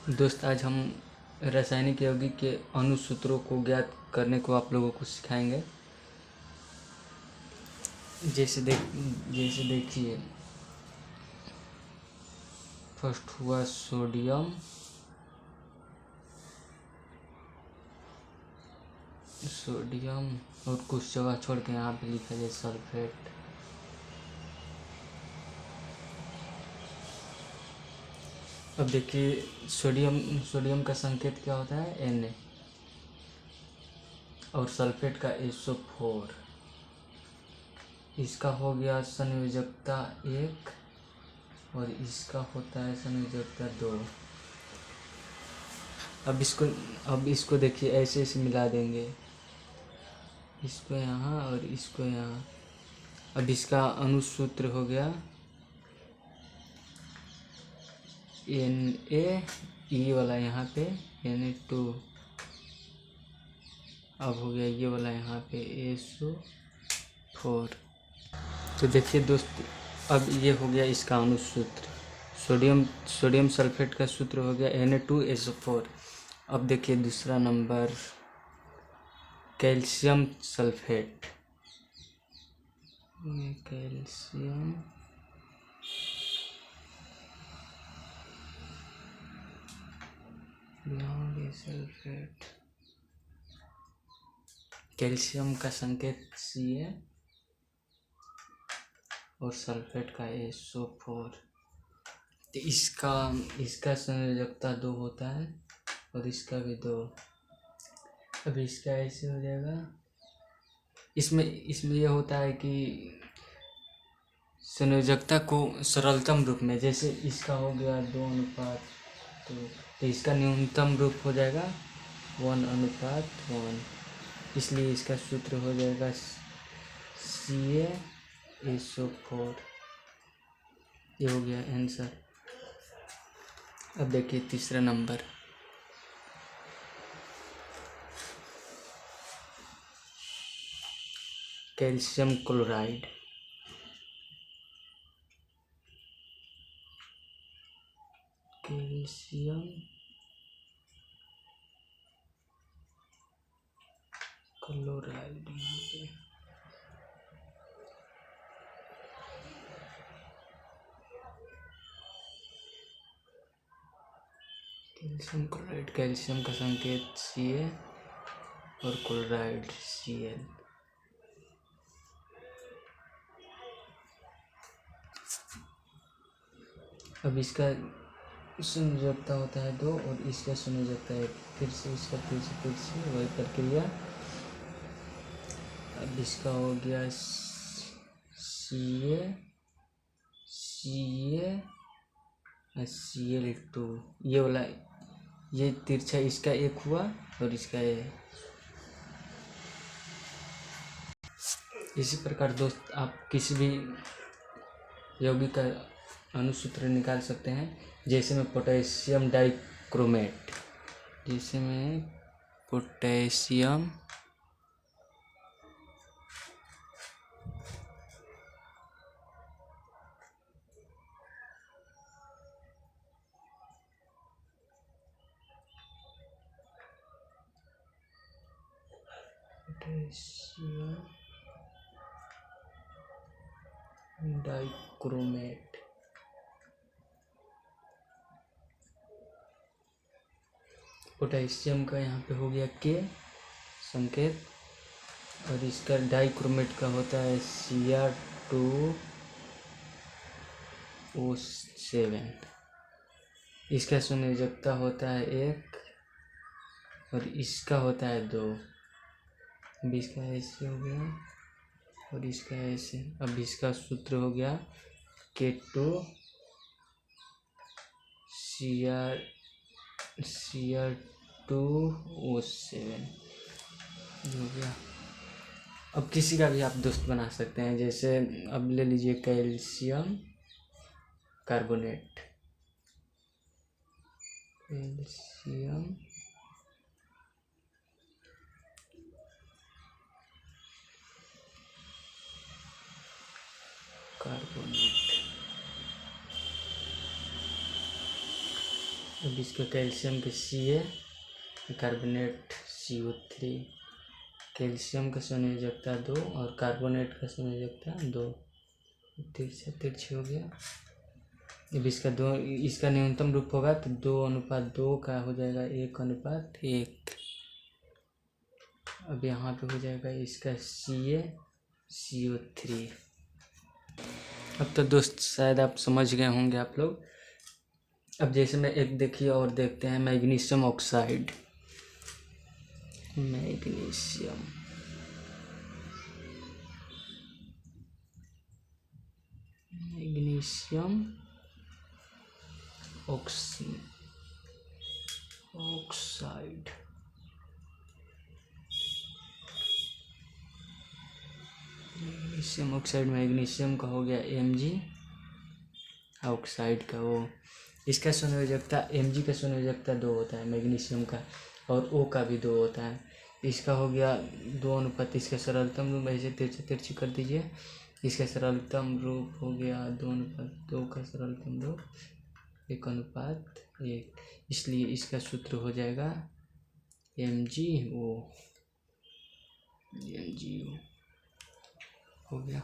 दोस्त, आज हम रासायनिक यौगिक के अणुसूत्रों को ज्ञात करने को आप लोगों को सिखाएंगे। जैसे देखिए, फर्स्ट हुआ सोडियम, और कुछ जगह छोड़ के यहाँ पे लिखा जाए सल्फेट। अब देखिए, सोडियम का संकेत क्या होता है? Na, और सल्फेट का SO4। इसका हो गया संयोजकता 1 और इसका होता है संयोजकता 2। अब इसको देखिए, ऐसे मिला देंगे, इसको यहाँ और इसको यहाँ। अब इसका अणुसूत्र हो गया Na, E वाला यहाँ पे Na2। अब हो गया ये वाला यहाँ पे SO4। तो देखिए दोस्त, अब ये हो गया इसका अणुसूत्र। सोडियम सल्फेट का सूत्र हो गया Na2SO4। अब देखिए दूसरा number, calcium sulphate. Calcium sulphate, calcium का संकेत Ca और सल्फेट का SO4। तो इसका संयोजकता 2 होता है और इसका भी 2। अब इसका ऐसे हो जाएगा। इसमें ये होता है कि संयोजकता को सरलतम रूप में, जैसे इसका हो गया 2:2, तो इसका न्यूनतम रूप हो जाएगा 1:1। इसलिए इसका सूत्र हो जाएगा CaSO4। ये हो गया आंसर। अब देखिए तीसरा number, calcium chloride. Calcium chloride यहाँ पे कैल्शियम क्लोराइड, कैल्शियम का संकेत Ca और क्लोराइड Cl। अब इसका संयोजकता होता है 2 और इसका संयोजकता 1। फिर से वही प्रक्रिया। अब इसका हो गया Cl2। ये वाला, ये तिरछा इसका 1 हुआ और इसका 1। इसी प्रकार दोस्त, आप किसी भी यौगिक का अणुसूत्र निकाल सकते हैं। जैसे में potassium dichromate, potassium dichromate. Potassium का यहाँ पे हो गया K संकेत, और इसका डाइक्रोमेट का होता है Cr2O7। इसका संयोजकता होता है 1 और इसका होता है 2। अब इसका ऐसे हो गया और इसका ऐसे। अब इसका सूत्र हो गया K2Cr2O7 हो गया। अब किसी का भी आप दोस्त बना सकते हैं। जैसे अब ले लीजिए कैल्शियम कार्बोनेट, कैल्शियम कार्बोनेट। अब इसका कैल्शियम के Ca कार्बोनेट CO3, कैल्शियम का संयोजकता 2 और कार्बोनेट का संयोजकता 2, तिरछी हो गया। अब इसका न्यूनतम रूप होगा तो 2:2 का हो जाएगा 1:1। अब यहाँ पे हो जाएगा इसका CO3। अब तो दोस्त शायद आप समझ गए होंगे आप लोग। अब जैसे मैं एक देखिए और देखते हैं magnesium oxide. Magnesium oxide. Magnesium oxide, magnesium का हो गया Mg, ऑक्साइड का वो, इसका संयोजकता Mg का संयोजकता 2 होता है मैग्नीशियम का, और O का भी 2 होता है। इसका हो गया 2:, इसका सरलतम रूप ऐसे तिरछी कर दीजिए। इसका सरलतम रूप हो गया 2:2 का सरलतम रूप 1:1, इसलिए इसका सूत्र हो जाएगा MgO। हो गया।